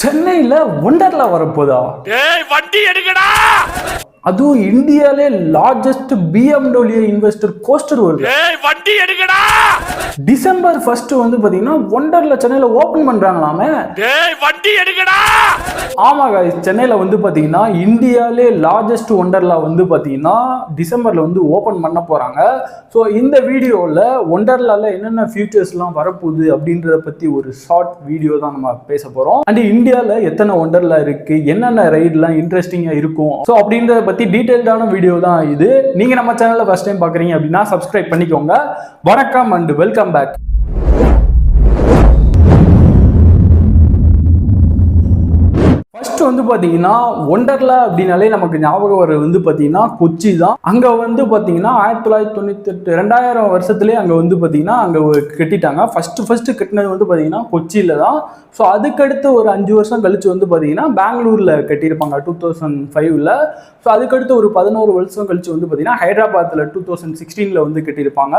சென்னையில ஒண்டர்லா வரப்போதா? ஏய் வண்டி எடுங்கடா. அதுவும் இந்தியாலே லார்ஜஸ்ட் BMW இன்வெஸ்டர் கோஸ்டர் வருது. ஏய் வண்டி எடுங்கடா. டிசம்பர் 1 வந்து பாத்தீங்கன்னா ஒண்டர்லா சென்னையில ஓபன் பண்றாங்களாமே. ஏய் வண்டி எடுங்கடா. ஆமா गाइस, சென்னையில வந்து பாத்தீங்கன்னா இந்தியாலே லார்ஜஸ்ட் ஒண்டர்லா வந்து பாத்தீங்கன்னா டிசம்பர்ல வந்து ஓபன் பண்ண போறாங்க. ஸோ இந்த வீடியோவில் ஒண்டர்லால என்னென்ன ஃபியூச்சர்ஸ்லாம் வரப்போகுது அப்படின்றத பற்றி ஒரு ஷார்ட் வீடியோ தான் நம்ம பேச போகிறோம். அண்ட் இந்தியாவில் எத்தனை ஒண்டர்லா இருக்குது, என்னென்ன ரைட்லாம் இன்ட்ரெஸ்டிங்காக இருக்கும், ஸோ அப்படின்றத பற்றி டீட்டெயில்டான வீடியோ தான் இது. நீங்கள் நம்ம சேனலில் ஃபர்ஸ்ட் டைம் பார்க்குறீங்க அப்படின்னா சப்ஸ்கிரைப் பண்ணிக்கோங்க. வணக்கம் அண்ட் வெல்கம் பேக். வந்து பாத்தீங்கன்னா ஒண்டர்லா அப்படின்னாலே நமக்கு ஞாபகம் வர வந்து பாத்தீங்கன்னா கொச்சி தான். அங்க வந்து பாத்தீங்கன்னா 1998 2000 வருஷத்துலேயே அங்க வந்து பாத்தீங்கன்னா அங்க கட்டிட்டாங்க. ஃபர்ஸ்ட் கட்டினது வந்து பாத்தீங்கன்னா கொச்சியில தான். ஸோ அதுக்கடுத்து ஒரு 5 வருஷம் கழிச்சு வந்து பாத்தீங்கன்னா பெங்களூர்ல கட்டியிருப்பாங்க 2005ல. ஸோ அதுக்கடுத்து ஒரு 11 வருஷம் கழிச்சு வந்து பாத்தீங்கன்னா ஹைதராபாத்ல 2016ல வந்து கட்டியிருப்பாங்க.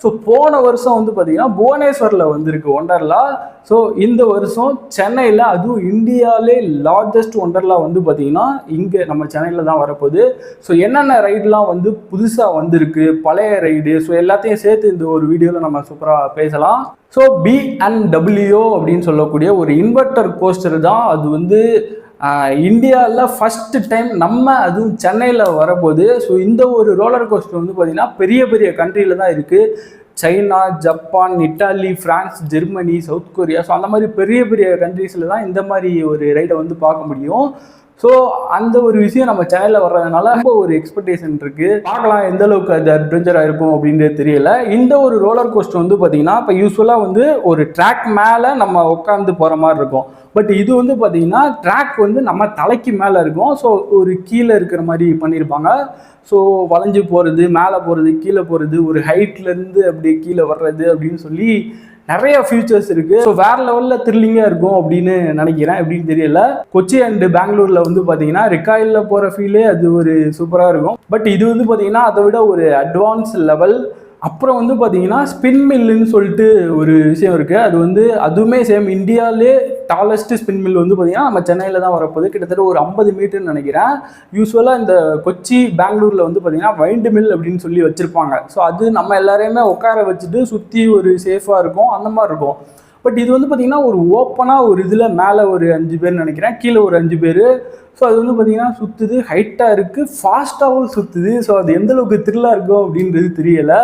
ஸோ போன வருஷம் வந்து பாத்தீங்கன்னா புவனேஸ்வர்ல வந்திருக்கு ஒண்டர்லா. ஸோ இந்த வருஷம் சென்னையில், அதுவும் இந்தியாவிலே லார்ஜஸ்ட் ஒண்டர்லா வந்து பார்த்தீங்கன்னா இங்கே நம்ம சென்னையில் தான் வரப்போகுது. ஸோ என்னென்ன ரைடெலாம் வந்து புதுசாக வந்திருக்கு, பழைய ரைடு, ஸோ எல்லாத்தையும் சேர்த்து இந்த ஒரு வீடியோவில் நம்ம சூப்பராக பேசலாம். ஸோ BMW அப்படின்னு சொல்லக்கூடிய ஒரு இன்வெர்டர் கோஸ்டர் தான். அது வந்து இந்தியாவில் ஃபஸ்ட்டு டைம் நம்ம அதுவும் சென்னையில் வரப்போகுது. ஸோ இந்த ஒரு ரோலர் கோஸ்டர் வந்து பார்த்திங்கன்னா பெரிய பெரிய கண்ட்ரியில் தான் இருக்குது. China, Japan, Italy, France, Germany, south Korea, so அந்த மாதிரி பெரிய பெரிய கண்ட்ரீஸில் தான் இந்த மாதிரி ஒரு ரைடை வந்து பார்க்க முடியும். ஸோ அந்த ஒரு விஷயம் நம்ம சேனலில் வர்றதுனால ரொம்ப ஒரு எக்ஸ்பெக்டேஷன் இருக்குது. பார்க்கலாம் எந்த அளவுக்கு அது அட்வென்ச்சராக இருக்கும் அப்படின்றது தெரியல. இந்த ஒரு ரோலர் கோஸ்டர் வந்து பார்த்தீங்கன்னா இப்போ யூஸ்வலாக வந்து ஒரு ட்ராக் மேலே நம்ம உட்காந்து போகிற மாதிரி இருக்கும். பட் இது வந்து பார்த்தீங்கன்னா ட்ராக் வந்து நம்ம தலைக்கு மேலே இருக்கும். ஸோ ஒரு கீழே இருக்கிற மாதிரி பண்ணியிருப்பாங்க. ஸோ வளைஞ்சு போகிறது, மேலே போகிறது, கீழே போகிறது, ஒரு ஹைட்லேருந்து அப்படியே கீழே வர்றது அப்படின்னு சொல்லி நிறைய ஃபியூச்சர்ஸ் இருக்குது. ஸோ வேறு லெவலில் த்ரில்லிங்காக இருக்கும் அப்படின்னு நினைக்கிறேன். எப்படின்னு தெரியல. கொச்சி அண்டு பெங்களூரில் வந்து பார்த்தீங்கன்னா ரிக்காயிலில் போகிற ஃபீலே அது ஒரு சூப்பராக இருக்கும். பட் இது வந்து பார்த்தீங்கன்னா அதை விட ஒரு அட்வான்ஸ் லெவல். அப்புறம் வந்து பார்த்தீங்கன்னா ஸ்பின் மில்லுன்னு சொல்லிட்டு ஒரு விஷயம் இருக்குது. அது வந்து அதுவுமே சேம் இந்தியாவிலே டாலஸ்ட் ஸ்பின் மில் வந்து பார்த்தீங்கன்னா நம்ம சென்னையில் தான் வரப்போகுது. கிட்டத்தட்ட ஒரு 50 மீட்டர்னு நினைக்கிறேன். யூஸ்வலாக இந்த கொச்சி பெங்களூரில் வந்து பார்த்தீங்கன்னா வைண்ட் மில் அப்படின்னு சொல்லி வச்சுருப்பாங்க. ஸோ அது நம்ம எல்லாரையுமே உட்கார வச்சுட்டு சுற்றி ஒரு சேஃபாக இருக்கும், அந்த மாதிரி இருக்கும். பட் இது வந்து பார்த்தீங்கன்னா ஒரு ஓப்பனாக ஒரு இதில் மேலே ஒரு 5 பேர் நினைக்கிறேன், கீழே ஒரு 5 பேர். ஸோ அது வந்து பார்த்தீங்கன்னா சுற்றுது, ஹைட்டாக இருக்குது, ஃபாஸ்ட்டாகவும் சுற்றுது. ஸோ அது எந்தளவுக்கு த்ரில்லாக இருக்கும் அப்படின்றது தெரியலை.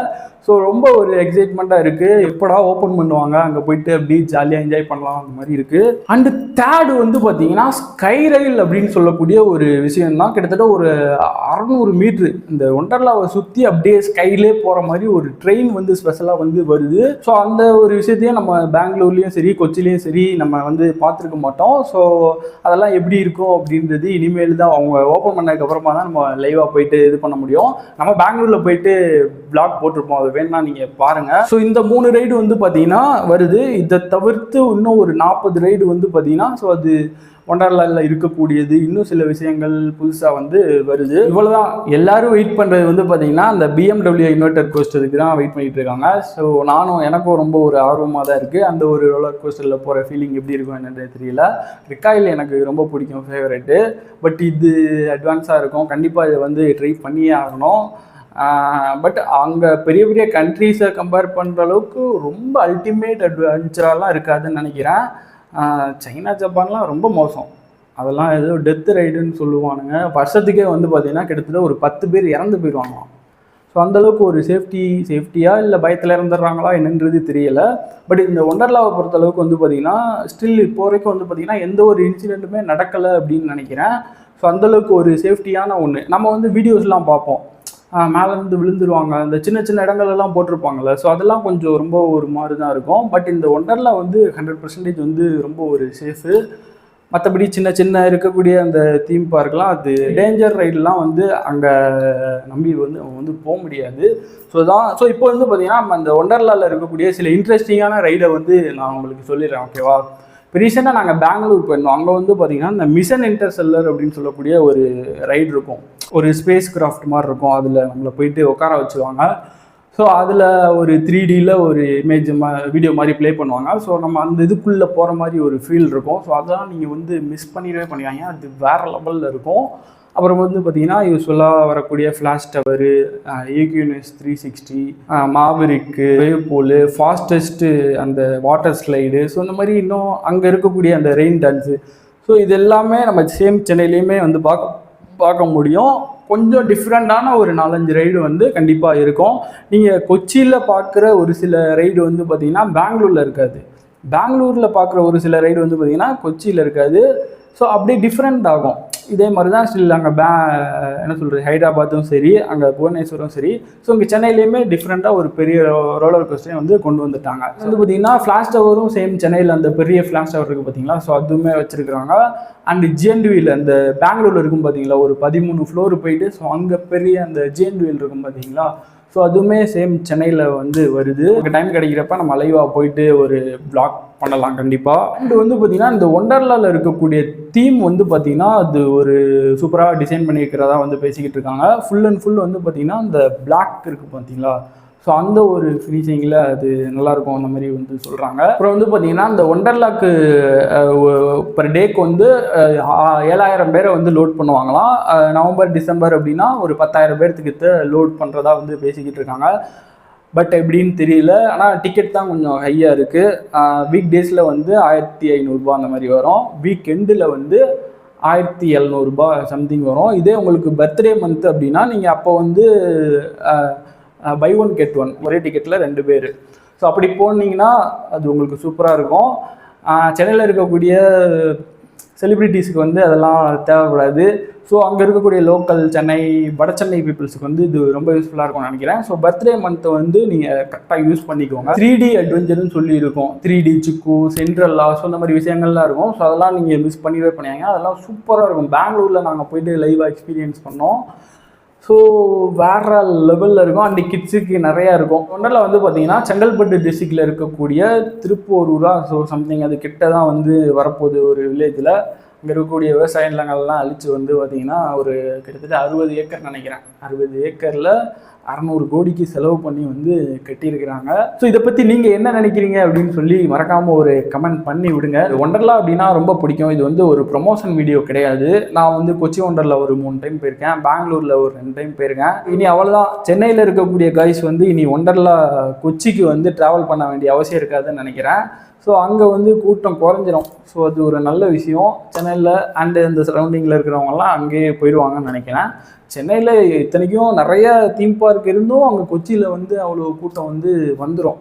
ஸோ ரொம்ப ஒரு எக்ஸைட்மெண்ட்டாக இருக்குது. எப்படா ஓப்பன் பண்ணுவாங்க, அங்கே போயிட்டு அப்படி ஜாலியாக என்ஜாய் பண்ணலாம் அந்த மாதிரி இருக்குது. அண்டு தேர்டு வந்து பார்த்தீங்கன்னா ஸ்கை ரயில் அப்படின்னு சொல்லக்கூடிய ஒரு விஷயம்தான். கிட்டத்தட்ட ஒரு 600 மீட்ரு இந்த ஒண்டர்லாவை சுற்றி அப்படியே ஸ்கைலே போகிற மாதிரி ஒரு ட்ரெயின் வந்து ஸ்பெஷலாக வந்து வருது. ஸோ அந்த ஒரு விஷயத்தையும் நம்ம பெங்களூர்லேயும் சரி கொச்சிலையும் சரி நம்ம வந்து பார்த்துருக்க மாட்டோம். ஸோ அதெல்லாம் எப்படி இருக்கும் அப்படின்றது இனிமேல் தான் அவங்க ஓப்பன் பண்ணதுக்கு அப்புறமா தான் நம்ம லைவாக போயிட்டு இது பண்ண முடியும். நம்ம பெங்களூரில் போயிட்டு பிளாக் போட்டிருப்போம், அது வேணா நீங்க பாருங்க. ஸோ இந்த 3 ரைடு வந்து பார்த்தீங்கன்னா வருது. இதை தவிர்த்து இன்னும் ஒரு 40 ரைடு வந்து பார்த்தீங்கன்னா ஸோ அது ஒண்டர்லாவில் இருக்கக்கூடியது. இன்னும் சில விஷயங்கள் புதுசாக வந்து வருது. இவ்வளோதான். எல்லாரும் வெயிட் பண்ணுறது வந்து பார்த்தீங்கன்னா அந்த BMW இன்வெர்டர் கோஸ்டருக்கு தான் வெயிட் பண்ணிட்டு இருக்காங்க. ஸோ எனக்கும் ரொம்ப ஒரு ஆர்வமாக தான் இருக்குது. அந்த ஒரு ரோலர் கோஸ்டரில் போகிற ஃபீலிங் எப்படி இருக்கும் என்னன்றது தெரியல. ரிக்காயில் எனக்கு ரொம்ப பிடிக்கும், ஃபேவரெட்டு. பட் இது அட்வான்ஸாக இருக்கும். கண்டிப்பாக இதை வந்து ட்ரை பண்ணியே ஆகணும். பட் அங்கே பெரிய பெரிய கண்ட்ரீஸை கம்பேர் பண்ணுற அளவுக்கு ரொம்ப அல்டிமேட் அட்வென்ச்சரெலாம் இருக்காதுன்னு நினைக்கிறேன். சைனா, ஜப்பான்லாம் ரொம்ப மோசம். அதெல்லாம் ஏதோ டெத் ரைடுன்னு சொல்லுவானுங்க. வருஷத்துக்கே வந்து பார்த்திங்கன்னா கிட்டத்தட்ட ஒரு 10 பேர் இறந்து போயிடுவாங்களாம். ஸோ அந்தளவுக்கு ஒரு சேஃப்டியாக இல்லை பயத்தில் இறந்துடுறாங்களா என்னன்றது தெரியலை. பட் இந்த ஒண்டர்லாவை பொறுத்தளவுக்கு வந்து பார்த்திங்கன்னா ஸ்டில் இப்போ வரைக்கும் வந்து பார்த்திங்கன்னா எந்த ஒரு இன்சிடெண்ட்டுமே நடக்கலை அப்படின்னு நினைக்கிறேன். ஸோ அந்தளவுக்கு ஒரு சேஃப்டியான ஒன்று. நம்ம வந்து வீடியோஸ்லாம் பார்ப்போம், மேலேருந்து விழுந்துருவாங்க, அந்த சின்ன சின்ன இடங்கள்லாம் போட்டிருப்பாங்கள்ல. ஸோ அதெல்லாம் கொஞ்சம் ரொம்ப ஒரு மாதிரி தான் இருக்கும். பட் இந்த ஒண்டர்லா வந்து 100% வந்து ரொம்ப ஒரு சேஃபு. மற்றபடி சின்ன சின்ன இருக்கக்கூடிய அந்த தீம் பார்க்கெலாம் அது டேஞ்சர் ரைடெலாம் வந்து அங்கே நம்பி வந்து போக முடியாது. ஸோ இப்போ வந்து பார்த்திங்கன்னா நம்ம அந்த ஒண்டர்லாவில் இருக்கக்கூடிய சில இன்ட்ரெஸ்டிங்கான ரைடை வந்து நான் உங்களுக்கு சொல்லிடுறேன், ஓகேவா? இப்போ ரீசெண்டாக நாங்கள் பெங்களூர் போயிருந்தோம். அங்கே வந்து பார்த்திங்கன்னா இந்த மிஷன் இன்டர்ஸ்டெல்லர் அப்படின்னு சொல்லக்கூடிய ஒரு ரைடு இருக்கும். ஒரு ஸ்பேஸ் கிராஃப்ட் மாதிரி இருக்கும். அதில் நம்மளை போயிட்டு உட்கார வச்சுருவாங்க. ஸோ ஸோ அதில் ஒரு 3Dயில் ஒரு இமேஜ் வீடியோ மாதிரி ப்ளே பண்ணுவாங்க. ஸோ நம்ம அந்த இதுக்குள்ளே போகிற மாதிரி ஒரு ஃபீல் இருக்கும். ஸோ அதெல்லாம் நீங்கள் வந்து மிஸ் பண்ணிடவே பண்ணுவாங்க. அது வேறு லெவலில் இருக்கும். அப்புறம் வந்து பார்த்தீங்கன்னா யூஸ்வலாக வரக்கூடிய ஃப்ளாஷ் டவரு, EQNS 360, மாவரிக்கு, வேவ் பூலு, ஃபாஸ்டஸ்ட்டு அந்த வாட்டர் ஸ்லைடு, ஸோ இந்த மாதிரி இன்னும் அங்கே இருக்கக்கூடிய அந்த ரெயின் டான்ஸு, ஸோ இது எல்லாமே நம்ம சேம் சென்னையிலையுமே வந்து பார்க்க முடியும். கொஞ்சம் டிஃப்ரெண்ட்டான ஒரு 4-5 ரைடு வந்து கண்டிப்பாக இருக்கும். நீங்கள் கொச்சியில் பார்க்குற ஒரு சில ரைடு வந்து பார்த்திங்கன்னா பெங்களூரில் இருக்காது. பெங்களூரில் பார்க்குற ஒரு சில ரைடு வந்து பார்த்திங்கன்னா கொச்சியில் இருக்காது. ஸோ அப்படியே டிஃப்ரெண்ட் ஆகும். இதே மாதிரி தான் ஸ்டில் அங்கே என்ன சொல்கிறது, ஹைதராபாத்தும் சரி, அங்கே புவனேஸ்வரும் சரி. ஸோ இங்கே சென்னையிலையுமே டிஃப்ரெண்ட்டாக ஒரு பெரிய ரோலர் கோஸ்டரை வந்து கொண்டு வந்துட்டாங்க. வந்து பார்த்திங்கன்னா ஃப்ளாஷ் டவரும் சேம் சென்னையில் அந்த பெரிய ஃப்ளாஷ் டவர் இருக்குது பார்த்தீங்களா, ஸோ அதுவுமே வச்சுருக்குறாங்க. அண்ட் ஜிஎன்டிவியில் அந்த பெங்களூரில் இருக்கும் பார்த்தீங்களா, ஒரு 13 ஃப்ளோர் போயிட்டு, ஸோ அங்கே பெரிய அந்த ஜிஎன்டிவியில் இருக்கும் பார்த்தீங்களா, ஸோ அதுவுமே சேம் சென்னையில் வந்து வருது. நமக்கு டைம் கிடைக்கிறப்ப நம்ம லைவாக போயிட்டு ஒரு பிளாக் பண்ணலாம் கண்டிப்பாக. அண்ட் வந்து பார்த்திங்கன்னா இந்த ஒண்டர்லாவில் இருக்கக்கூடிய தீம் வந்து பார்த்திங்கன்னா அது ஒரு சூப்பராக டிசைன் பண்ணியிருக்கிறதா வந்து பேசிக்கிட்டு இருக்காங்க. ஃபுல் அண்ட் ஃபுல் வந்து பார்த்திங்கன்னா இந்த பிளாக் இருக்குது பார்த்தீங்களா, ஸோ அந்த ஒரு ஃபினிஷிங்கில் அது நல்லாயிருக்கும் அந்த மாதிரி வந்து சொல்கிறாங்க. அப்புறம் வந்து பார்த்திங்கன்னா இந்த ஒண்டர்லாக்கு பர் டேக்கு வந்து 7,000 பேரை வந்து லோட் பண்ணுவாங்களாம். நவம்பர் டிசம்பர் அப்படின்னா ஒரு 10,000 பேர்த்துக்கிட்ட லோட் பண்ணுறதா வந்து பேசிக்கிட்டு இருக்காங்க. பட் எப்படின்னு தெரியல. ஆனால் டிக்கெட் தான் கொஞ்சம் ஹையாக இருக்குது. வீக் டேஸில் வந்து 1,500 அந்த மாதிரி வரும். வீக் எண்டில் வந்து 1,700 சம்திங் வரும். இதே உங்களுக்கு பர்த்டே மந்த் அப்படின்னா நீங்கள் அப்போ வந்து பை 1 get 1 ஒரே டிக்கெட்டில் 2 பேர். ஸோ அப்படி போனீங்கன்னா அது உங்களுக்கு சூப்பராக இருக்கும். சென்னையில் இருக்கக்கூடிய செலிப்ரிட்டிஸுக்கு வந்து அதெல்லாம் தேவைப்படாது. ஸோ அங்கே இருக்கக்கூடிய லோக்கல் வட சென்னை பீப்புள்ஸுக்கு வந்து இது ரொம்ப யூஸ்ஃபுல்லாக இருக்கும்னு நினைக்கிறேன். ஸோ பர்த்டே மந்த்தை வந்து நீங்கள் கரெக்டாக யூஸ் பண்ணிக்கோங்க. 3D அட்வென்ச்சர்னு சொல்லி இருக்கும். 3D சிக்கு, சென்ட்ரல்லா, ஸோ இந்த மாதிரி விஷயங்கள்லாம் இருக்கும். ஸோ அதெல்லாம் நீங்கள் மிஸ் பண்ணிவே பண்ணுவாங்க. அதெல்லாம் சூப்பராக இருக்கும். பெங்களூரில் நாங்கள் போயிட்டு லைவாக எக்ஸ்பீரியன்ஸ் பண்ணோம். ஸோ வேறு லெவலில் இருக்கும். அண்ட் கிட்ஸுக்கு நிறையா இருக்கும். ஒன்றில் வந்து பார்த்திங்கன்னா செங்கல்பட்டு டிஸ்ட்ரிக்டில் இருக்கக்கூடிய திருப்போரூரா, ஸோ சம்திங் அது கிட்ட தான் வந்து வரப்போகுது ஒரு வில்லேஜில். இங்கே இருக்கக்கூடிய விவசாய நிலங்கள்லாம் அழித்து வந்து பார்த்திங்கன்னா ஒரு கிட்டத்தட்ட 60 ஏக்கர் நினைக்கிறேன். 60 ஏக்கரில் 600 கோடிக்கு செலவு பண்ணி வந்து கட்டியிருக்கிறாங்க. ஸோ இதை பற்றி நீங்கள் என்ன நினைக்கிறீங்க அப்படின்னு சொல்லி மறக்காமல் ஒரு கமெண்ட் பண்ணி விடுங்க. ஒண்டர்லா அப்படின்னா ரொம்ப பிடிக்கும். இது வந்து ஒரு ப்ரொமோஷன் வீடியோ கிடையாது. நான் வந்து கொச்சி ஒண்டர்லா ஒரு 3 டைம் போயிருக்கேன். பெங்களூரில் ஒரு 2 டைம் போயிருக்கேன். இனி அவ்வளோதான். சென்னையில் இருக்கக்கூடிய கைஸ் வந்து இனி ஒண்டர்லா கொச்சிக்கு வந்து ட்ராவல் பண்ண வேண்டிய அவசியம் இருக்காதுன்னு நினைக்கிறேன். ஸோ அங்கே வந்து கூட்டம் குறைஞ்சிரும். ஸோ அது ஒரு நல்ல விஷயம். சென்னையில் அண்டு இந்த சரௌண்டிங்கில் இருக்கிறவங்கலாம் அங்கேயே போயிடுவாங்கன்னு நினைக்கிறேன். சென்னையில் இத்தனைக்கும் நிறைய தீம் பார்க் இருந்தும் அங்கே கொச்சியில் வந்து அவ்வளோ கூட்டம் வந்து வந்துடும்.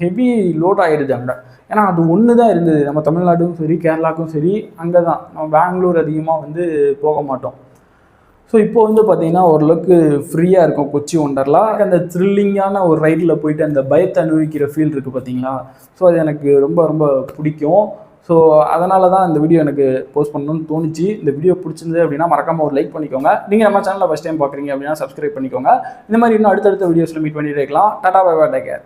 ஹெவி லோட் ஆகிடுது அங்கே. ஏன்னா அது ஒன்று தான் இருந்தது. நம்ம தமிழ்நாட்டுக்கும் சரி, கேரளாவுக்கும் சரி, அங்கே தான். நம்ம பெங்களூர் அதிகமாக வந்து போக மாட்டோம். ஸோ இப்போ வந்து பார்த்திங்கன்னா ஓரளவுக்கு ஃப்ரீயாக இருக்கும் கொச்சி ஒண்டர்லா. அந்த த்ரில்லிங்கான ஒரு ரைடில் போயிட்டு அந்த பயத்தை அனுபவிக்கிற ஃபீல் இருக்குது பார்த்தீங்களா, ஸோ அது எனக்கு ரொம்ப ரொம்ப பிடிக்கும். ஸோ அதனால தான் இந்த வீடியோ எனக்கு போஸ்ட் பண்ணணும்னு தோணுச்சு. இந்த வீடியோ பிடிச்சிருந்தது அப்படின்னா மறக்காமல் ஒரு லைக் பண்ணிக்கோங்க. நீங்கள் நம்ம சேனலில் ஃபஸ்ட் டைம் பார்க்குறீங்க அப்படின்னா சப்ஸ்கிரைப் பண்ணிக்கோங்க. இந்த மாதிரி இன்னும் அடுத்தடுத்த வீடியோஸில் மீட் பண்ணிட்டு இருக்கலாம். Tata bye bye, take care.